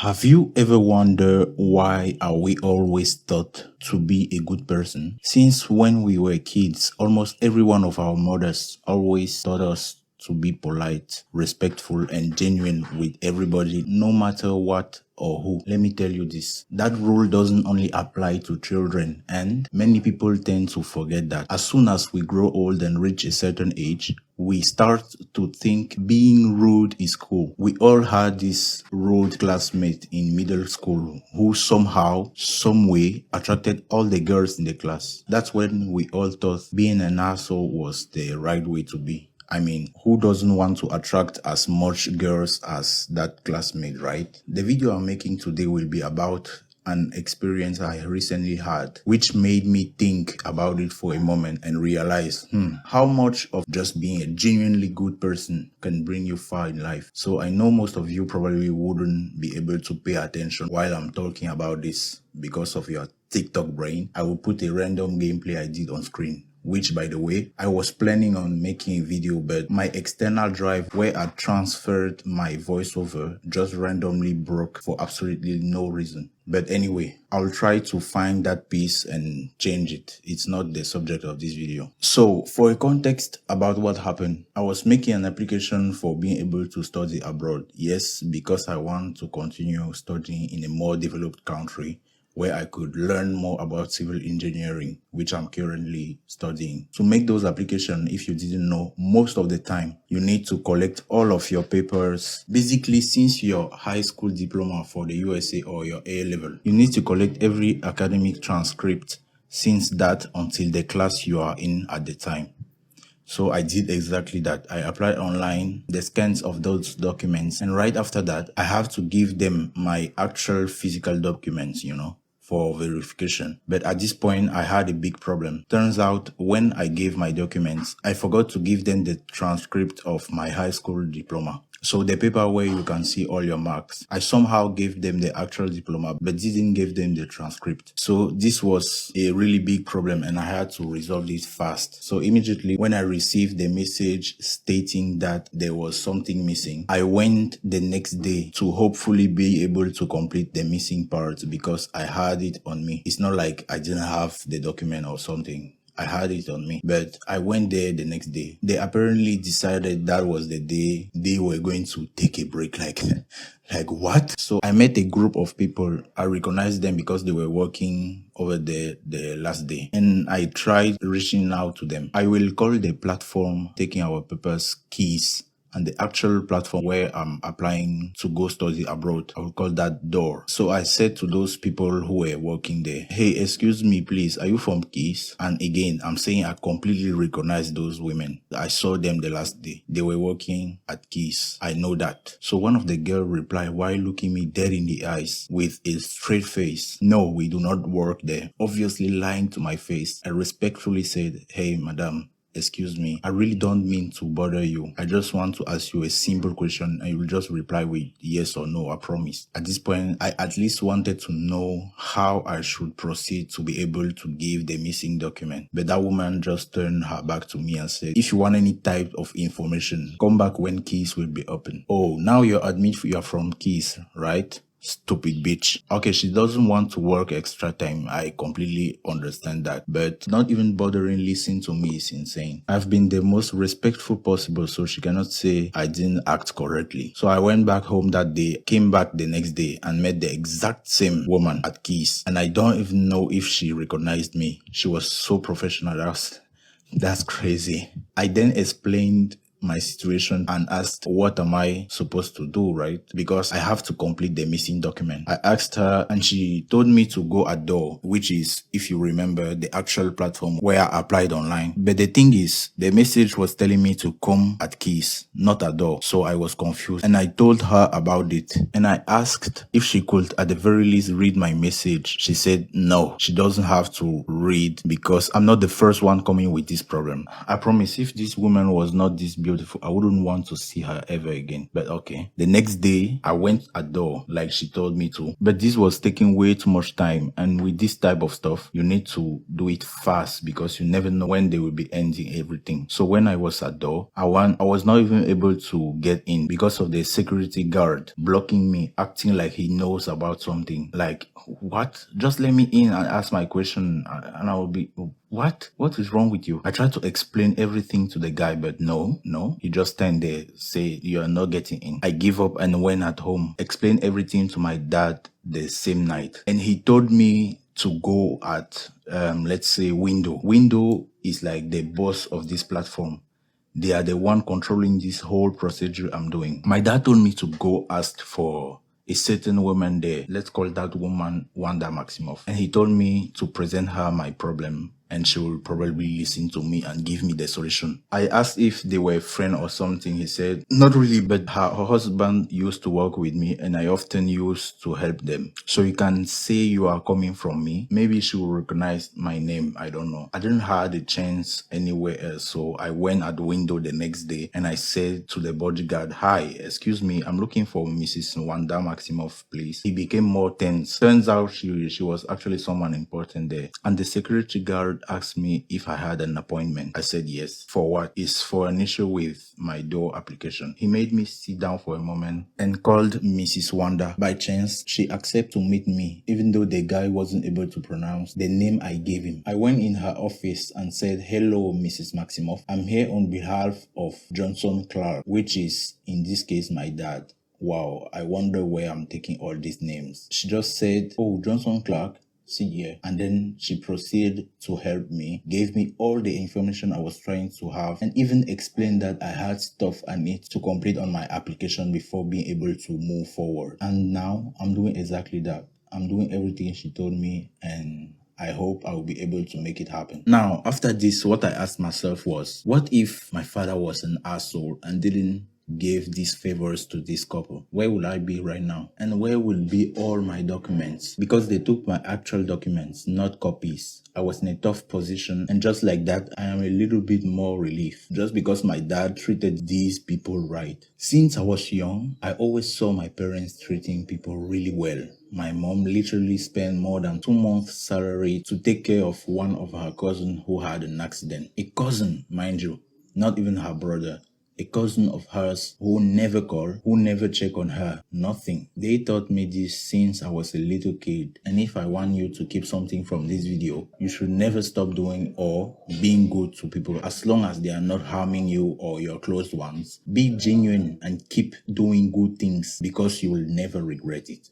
Have you ever wondered why are we always taught to be a good person? Since when we were kids, almost every one of our mothers always taught us to be polite, respectful, and genuine with everybody, no matter what or who. Let me tell you this. That rule doesn't only apply to children, and many people tend to forget that. As soon as we grow old and reach a certain age, we start to think being rude is cool. We all had this rude classmate in middle school who somehow, some way attracted all the girls in the class. That's when we all thought being an asshole was the right way to be. I mean, who doesn't want to attract as much girls as that classmate, right? The video I'm making today will be about an experience I recently had, which made me think about it for a moment and realize, how much of just being a genuinely good person can bring you far in life. So I know most of you probably wouldn't be able to pay attention while I'm talking about this because of your TikTok brain. I will put a random gameplay I did on screen, which, by the way, I was planning on making a video, but my external drive where I transferred my voiceover just randomly broke for absolutely no reason. But anyway, I'll try to find that piece and change it. It's not the subject of this video. So, for a context about what happened, I was making an application for being able to study abroad. Yes, because I want to continue studying in a more developed country where I could learn more about civil engineering, which I'm currently studying. To make those applications, if you didn't know, most of the time, you need to collect all of your papers. Basically, since your high school diploma for the USA or your A level, you need to collect every academic transcript since that until the class you are in at the time. So I did exactly that. I applied online, the scans of those documents, and right after that, I have to give them my actual physical documents, for verification. But at this point, I had a big problem. Turns out, when I gave my documents, I forgot to give them the transcript of my high school diploma. So the paper where you can see all your marks, I somehow gave them the actual diploma, but didn't give them the transcript. So this was a really big problem and I had to resolve this fast. So immediately when I received the message stating that there was something missing, I went the next day to hopefully be able to complete the missing part because I had it on me. It's not like I didn't have the document or something. I had it on me, but I went there the next day. They apparently decided that was the day they were going to take a break. Like what? So I met a group of people. I recognized them because they were working over there the last day. And I tried reaching out to them. I will call the platform taking our papers Keys. And the actual platform where I'm applying to go study abroad, I will call that Door. So I said to those people who were working there, hey, excuse me, please, are you from Keys? And again, I'm saying I completely recognize those women. I saw them the last day. They were working at Keys. I know that. So one of the girls replied while looking me dead in the eyes with a straight face, no, we do not work there. Obviously lying to my face. I respectfully said, hey, madam, excuse me, I really don't mean to bother you. I just want to ask you a simple question and you will just reply with yes or no, I promise. At this point, I at least wanted to know how I should proceed to be able to give the missing document. But that woman just turned her back to me and said, if you want any type of information, come back when Keys will be open. Oh, now you admit you are from Keys, right? Stupid bitch. Okay, she doesn't want to work extra time. I completely understand that. But not even bothering listening to me is insane. I've been the most respectful possible, so she cannot say I didn't act correctly. So I went back home that day, came back the next day, and met the exact same woman at Keys. And I don't even know if she recognized me. She was so professional. That's crazy. I then explained my situation and asked what am I supposed to do, right? Because I have to complete the missing document. I asked her and she told me to go at Door, which is, if you remember, the actual platform where I applied online. But the thing is, the message was telling me to come at Keys, not at Door. So I was confused and I told her about it. And I asked if she could at the very least read my message. She said no, she doesn't have to read because I'm not the first one coming with this problem. I promise if this woman was not this beautiful beautiful. I wouldn't want to see her ever again. But okay. The next day, I went at door like she told me to. But this was taking way too much time. And with this type of stuff, you need to do it fast because you never know when they will be ending everything. So when I was at door, I was not even able to get in because of the security guard blocking me, acting like he knows about something. Like, what? Just let me in and ask my question and I will be... What is wrong with you? I tried to explain everything to the guy, but no, he just stand there, say you are not getting in. I give up and went at home, explained everything to my dad the same night. And he told me to go at, let's say, Window. Window is like the boss of this platform. They are the one controlling this whole procedure I'm doing. My dad told me to go ask for a certain woman there. Let's call that woman Wanda Maximoff. And he told me to present her my problem and she will probably listen to me and give me the solution. I asked if they were a friend or something. He said, not really, but her husband used to work with me and I often used to help them. So you can say you are coming from me. Maybe she will recognize my name. I don't know. I didn't have a chance anywhere else. So I went at the window the next day and I said to the bodyguard, hi, excuse me, I'm looking for Mrs. Wanda Maximoff, please. He became more tense. Turns out she was actually someone important there. And the security guard asked me if I had an appointment. I said yes. For what? It's for an issue with my door application. He made me sit down for a moment and called Mrs. Wanda. By chance, she accepted to meet me, even though the guy wasn't able to pronounce the name I gave him. I went in her office and said, hello, Mrs. Maximoff. I'm here on behalf of Johnson Clark, which is, in this case, my dad. Wow, I wonder where I'm taking all these names. She just said, oh, Johnson Clark? See here. And then she proceeded to help me, gave me all the information I was trying to have, and even explained that I had stuff I need to complete on my application before being able to move forward. And now I'm doing exactly that. I'm doing everything she told me, and I hope I will be able to make it happen. Now, after this, what I asked myself was, what if my father was an asshole and didn't gave these favors to this couple? Where will I be right now? And where will be all my documents? Because they took my actual documents, not copies. I was in a tough position, and just like that, I am a little bit more relief, just because my dad treated these people right. Since I was young, I always saw my parents treating people really well. My mom literally spent more than 2 months' salary to take care of one of her cousins who had an accident. A cousin, mind you, not even her brother. A cousin of hers who never called, who never checked on her, nothing. They taught me this since I was a little kid. And if I want you to keep something from this video, you should never stop doing or being good to people as long as they are not harming you or your close ones. Be genuine and keep doing good things because you will never regret it.